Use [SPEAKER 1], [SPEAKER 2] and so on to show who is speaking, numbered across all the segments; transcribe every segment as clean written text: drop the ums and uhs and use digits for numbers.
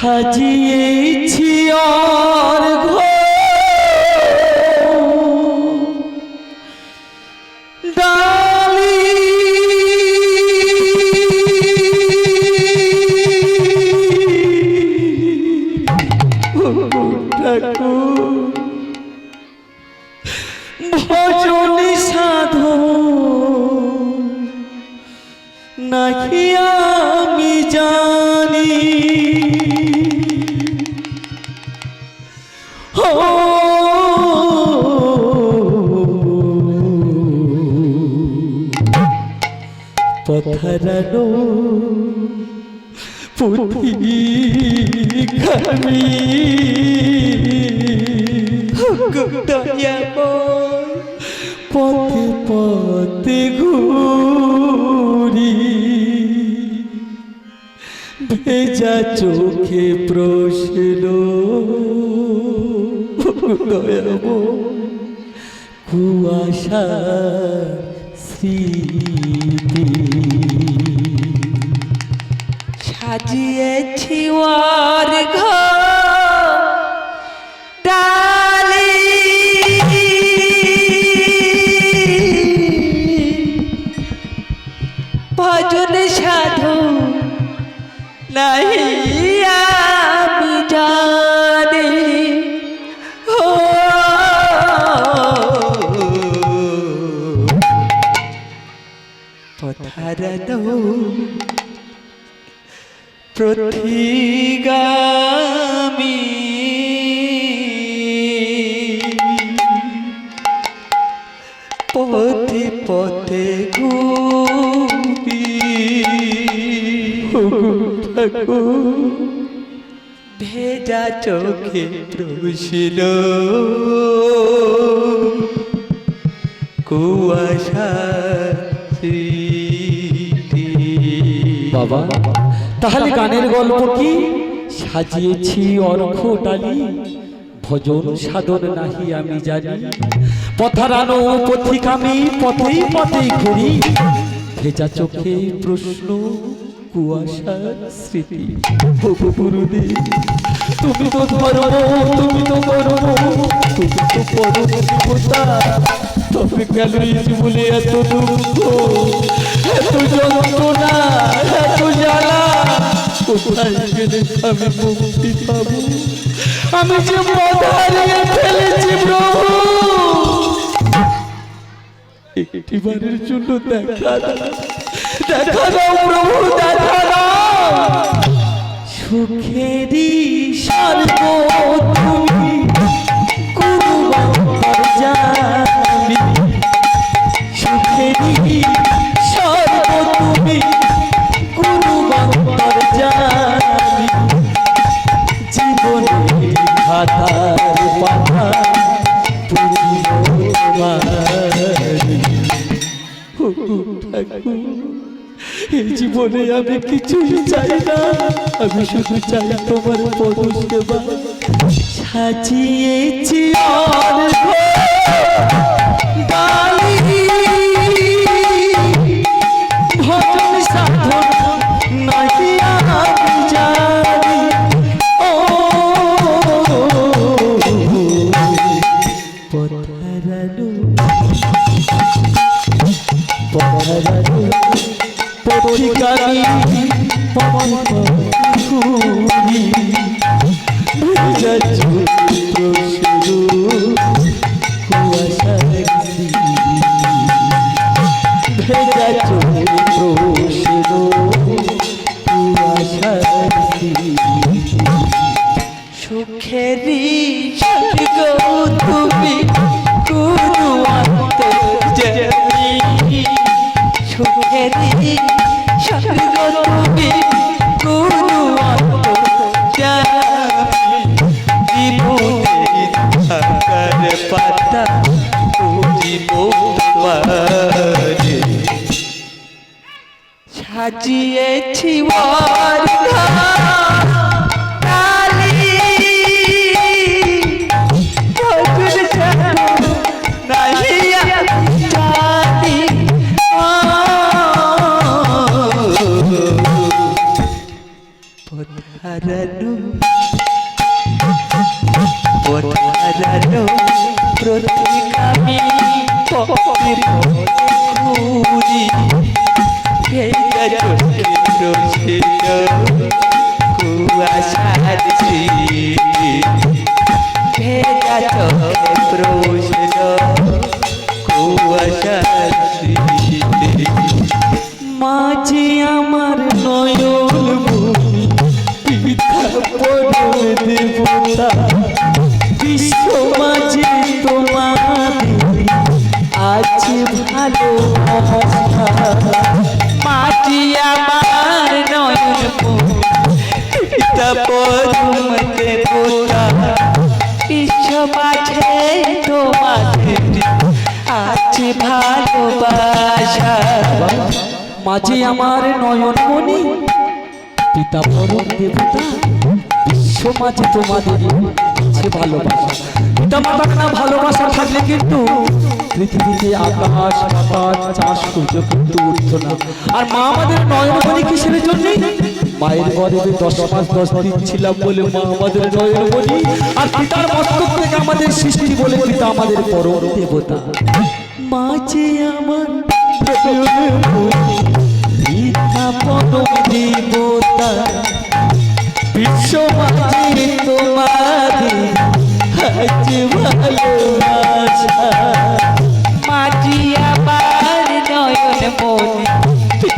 [SPEAKER 1] সাজিয়েছি আর ডালি ভজন সাধন নাকি আমি জানি পথরানো পুথি খানি পথে পথে ঘুরি ভেজা চোখে প্রশ্ন দয়াব কুয়াশা স্মৃতি
[SPEAKER 2] সাজিয়েছি ওর ঘর ডালি ভজন সাধু নাহি আমি জানি পথহারানো প্রতিগামী পথে পথে ঘুরি ভেজা চোখে প্রশ্ন কুয়াশা স্মৃতি।
[SPEAKER 1] বাবা তাহলে গানের গল্প কি? সাজিয়েছি অর্ঘ ডালি ভজন সাধন নাহি আমি জানি পথরানো পথিকামি পথেই পথেই ঘুরি ভেজা চোখে প্রশ্ন কুয়াশার স্মৃতি। গুরুদেব তুমি তো ধর্ম তুমি তো কর্ম তুমি তো পরম দেবতা তবে কেন বলে এত দুঃখ এত যন্ত্রণা এত জ্বালা কোথায় গেলে আমি মুক্তি পাবো? আমি যে হারিয়ে ফেলেছি প্রভু একটিবারের জন্য দেখা দাও প্রভু দেখা দাও। সুখেরই স্বর্গ তুমি গুরুবার জানি সুখেরই স্বর্গ তুমি গুরুবার জানি জীবনে খাতার পাতা এই জীবনে আমি কিছুই চাই না আমি শুধু চাই তোমার পদ সেবা সাজিয়েছি ভজন সাধন নাহি আমি জানি পথিকানি ঘুরি ভেজা চোখে কুয়াশা ভেজা চোখে কুয়াশা
[SPEAKER 2] সুখেরই স্বর্গ তুমি গুরু জানি সুখেরই স্বর্গ তুমি গুরু জানি জীবনে থাকার পাতা সাজিয়েছি ওর ডালি ভজন সাধন নাহি আমি জানি পথারালো প্রতিগামী পথে ঘুরি ভেজা চোখে প্রসিত কুয়াশার স্মৃতি ভেজা চোখে প্রসিত কুয়াশার স্মৃতি
[SPEAKER 1] মাঝে আমার নয়ন ভূমি পিতা পরম দেবতা বিশ্ব মাঝে তোমাদের আছে ভালোবাসা
[SPEAKER 2] মাটি আমার নয়ন পিতা পরম দেবতা বিশ্ব মাঝে তোমাদের আছে ভালোবাসা
[SPEAKER 1] মাঝে আমার নয়ন মনি পিতা পরম দেবতা বিশ্ব মাঝে তোমাদের আছে ভালোবাসা পিতা মাতার না ভালোবাসা থাকলে কিন্তু পৃথিবীতে আকাশ পাতাল চাষ সূর্য কিন্তু উঠতো না। আর মা আমাদের নয়ন মনি কিসের জন্য? মায়ের গর্ভে 10 মাস 10 দিন ছিলাম বলে মা আমাদের নয়ন মনি, আর পিতার মস্তক থেকে আমাদের সৃষ্টি বলে পিতা আমাদের পরম দেবতা। মাঝে আমার পিতা পরম দেবতা বিশ্ব মাঝে তোমাদের আছে ভালোবাসা
[SPEAKER 2] মাটি আমার নয়ন মনি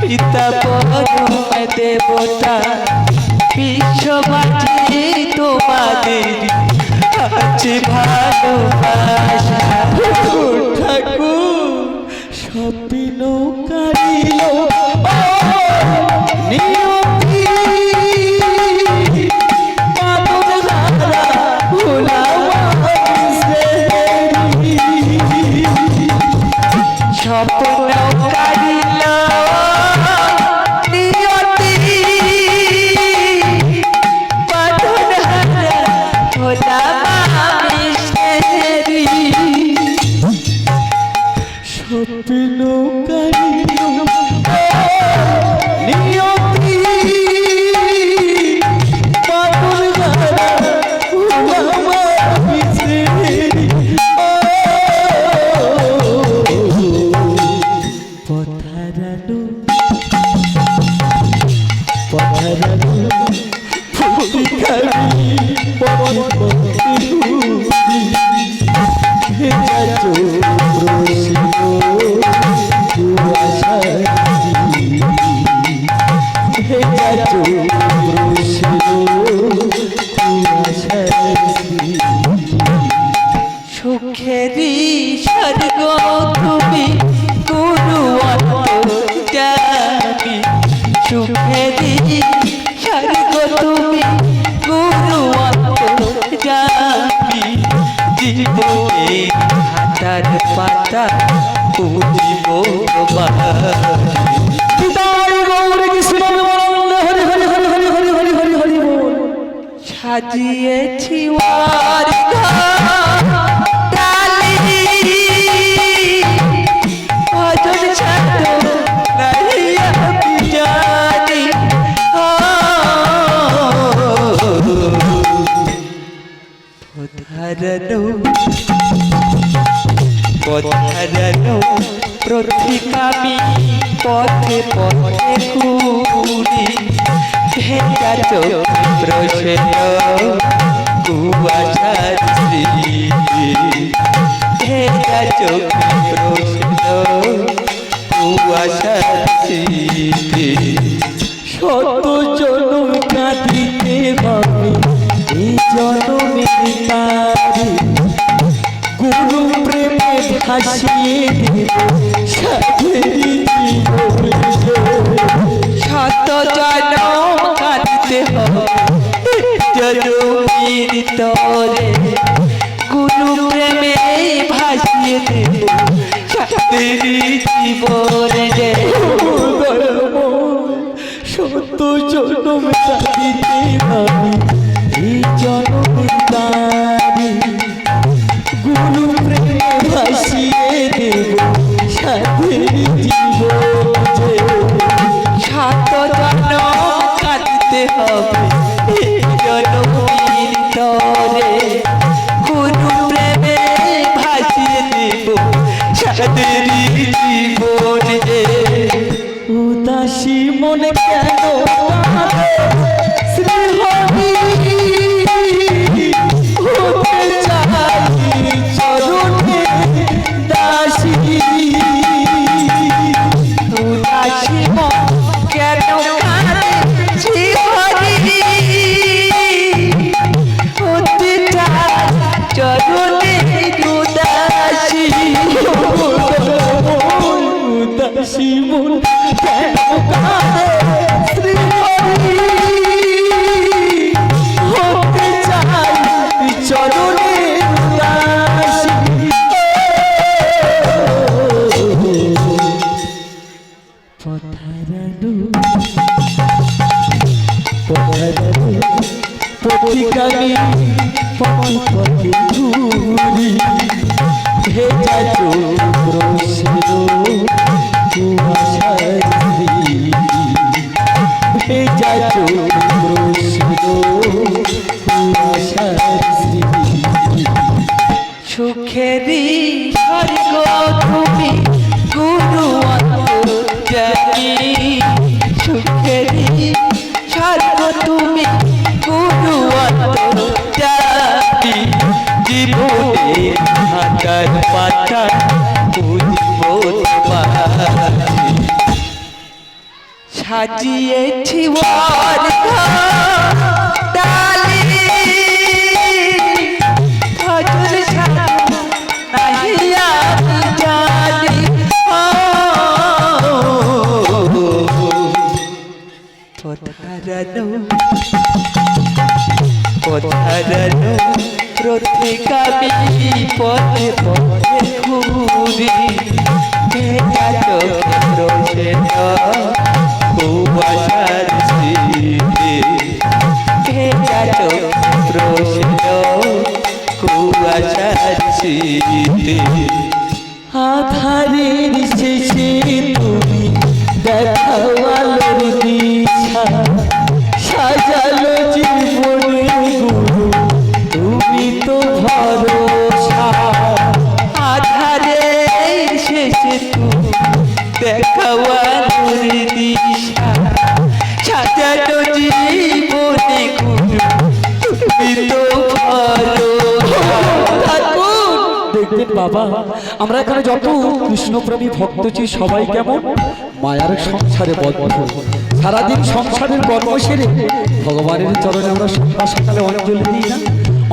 [SPEAKER 2] পিতা পরম দেবতা বিশ্ব মাঝে তোমাদের আছে ভালোবাসা
[SPEAKER 1] ঠাকুর স্বপ্ন কারিল নিয়তি পাতন হারা
[SPEAKER 2] স্বপ্ন কারিল নিয়তি পাতন হারা হলাম আমি সেরি
[SPEAKER 1] স্বপ্ন কারিল নিয়তি পাতন হারা হলাম আমি সেরি পথারালো পথারালো ফুলকারি পথে ঘুরি ভেজা চোখ প্রসিত কুয়াশার স্মৃতি ভেজা চোখ প্রসিত কুয়াশার স্মৃতি
[SPEAKER 2] সুখেরি স্বর্গ তুমি গুরু জানি সুখেরি স্বর্গ তুমি গুরু জানি জীবনে হাতার পাতা পুজিব
[SPEAKER 1] পিতার গৌর কৃষ্ণ হরি হরি হরি হরি হরি হরি হরি হরি বল
[SPEAKER 2] সাজিয়েছি ওর ডালি ভজন ছাড়ো নাই আমি জানি পথারালো প্রতিগামী পথে পথে ঘুরি ভেজা চোখে প্রসেন কুয়াশার স্মৃতি ভেজা চোখে প্রসেন কুয়াশার স্মৃতি
[SPEAKER 1] শত জনম কাঁদিতে হবে এই জনমে তারে গুরু প্রেমে ভাসিয়ে দেব সাথেরি জীবন
[SPEAKER 2] শত জনম কাঁদতে হবে জনমীর তরে গুরু প্রেমে ভাসিয়ে দেব সাথেরি জীবন রে
[SPEAKER 1] শত জনম কাঁদিতে হবে এই জনমে তারে গুরু প্রেমে ভাসিয়ে দেব সাথেরি জীবন
[SPEAKER 2] শত জনম কাঁদতে হবে জনমীর তরে
[SPEAKER 1] আমি পথে পথে ঘুরি ভেজা চোখ রোশিরো কুয়াশার স্মৃতি ভেজা চোখ রোশিরো কুয়াশার স্মৃতি
[SPEAKER 2] সুখেরই স্বর্গ তুমি গুরু অন্তর্যামী সুখেরই স্বর্গ তুমি গুরু অন্তর্যামী জীবনে হাজার পাতা বুঝব তোমায় সাজিয়েছি ডালি ভজন ছাড়া নাহি আমি জানি পথারানো প্রত্যেকামি পথে পথে ঘুরি ভেজা চোখে রোশন কুয়াশার স্মৃতি ভেজা চোখে রোশন কুয়াশার স্মৃতি
[SPEAKER 1] আধারের শেষে তুমি দেখাও আলোর দিশা সাজালো জীবনে গুরু তুমি তো ভরসা
[SPEAKER 2] আধারের শেষে তুমি দেখাওয়ার দিশা সাজানো জীবনে গুরু তুমি তো ভরসা
[SPEAKER 1] দেখবেন বাবা আমরা এখানে যত কৃষ্ণপ্রেমী ভক্ত ছি সবাই কেমন মায়ার সংসারে বদ্ধ সারাদিন সংসারের কর্ম সেরে ভগবানের চরণে আমরা সকাল সকালে অঞ্জলি দিই না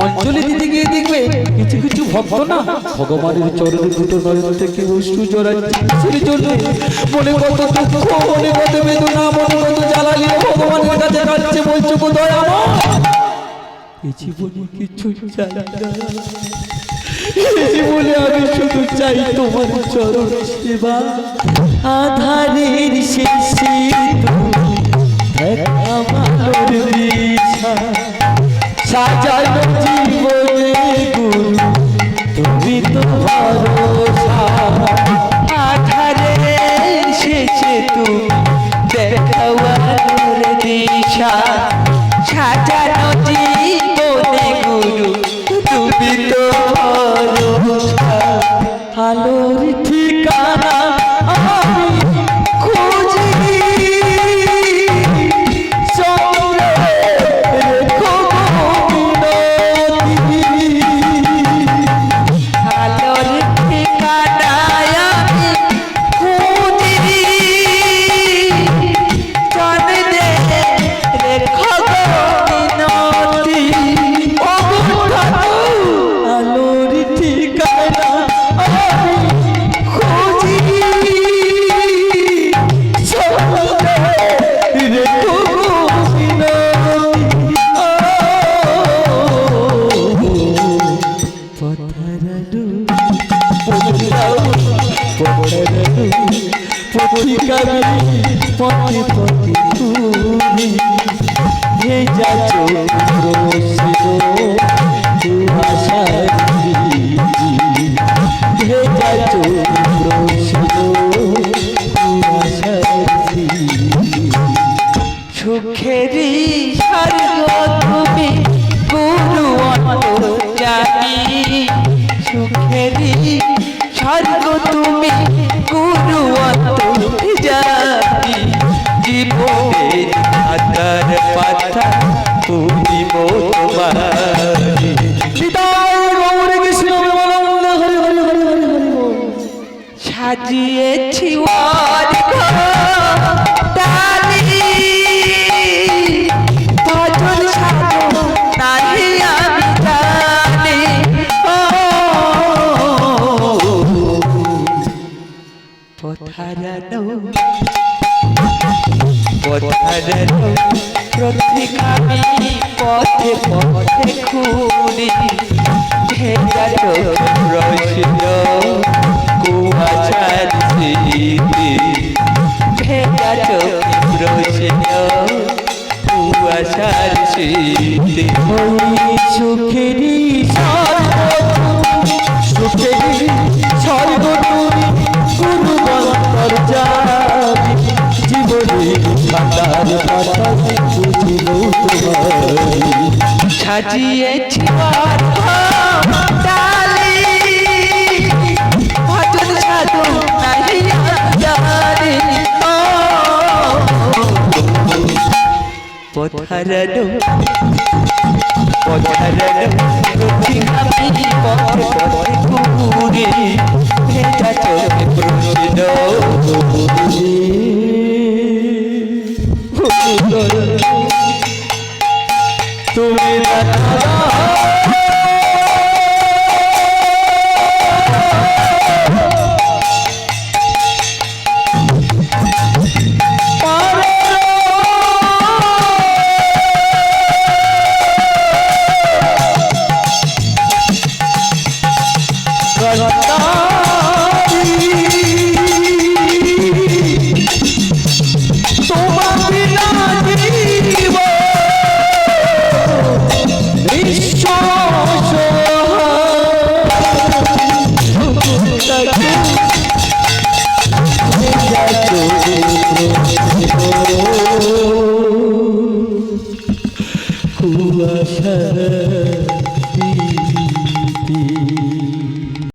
[SPEAKER 1] অঞ্জলি দিতে গিয়ে দেখবে কিছু কিছু ভক্ত না ভগবানের চরণে দুটো নয়ন থেকে অশ্রু জড়াচ্ছে সেই জন্য মনে কত দুঃখ মনে কত বেদনা মনে কত জ্বালা নিয়ে ভগবানের কাছে কাঁদছে বলছো গো দয়া আমার এই জীবনে কিছু চাই না জীবনে আমি শুধু চাই তোমার চরণ সেবা আধারের শেষে আমার দিশা সাজানো জীবনে গুরু তুমি তো ভরসা
[SPEAKER 2] আধারের শেষে তুমি দেখাওয়ার দিশা সাজানো জীবনে গুরু তুমি তো ভরসা
[SPEAKER 1] আলোর ঠিকানা আমি খুঁজি
[SPEAKER 2] আলোর ঠিকানায় আমি খুঁজি চন্দ্রে রেখো মিনতি
[SPEAKER 1] আলোর ঠিকানা আমি খুঁজি রেখো পথিকারি পথে পথে তুমি ভেজা চোখ রোশিরো কুয়াশার স্মৃতি ভেজা চোখ রোশিরো কুয়াশার স্মৃতি
[SPEAKER 2] সুখেরই স্বর্গ তুমি গুরু অন্তর্যামী সুখেরই স্বর্গ তুমি গুরু অন্তর্যামী জীবনের হাজার পাতা তুমি মোতবারি সাজিয়েছি ডালি ভজন সাধো নাহি আমি জানি পথারানো প্রত্যেকামি পথে পথে ঘুরি ভেজা চোখ রোশন কুয়াশার স্মৃতি ভেজা চোখ রোশন কুয়াশার স্মৃতি
[SPEAKER 1] সুখেরই স্বর্গ, সুখেরই স্বর্গ তুমি গুরু বন্দর যাবি জীবনে কাটার কথা বুঝিল তোমার
[SPEAKER 2] সাজিয়েছি ডালি ভজন সাধু নাহি জানি পথারনো আমি পথে পথে ঘুরে ভেজা চোখে প্রশ্ন
[SPEAKER 1] তুমি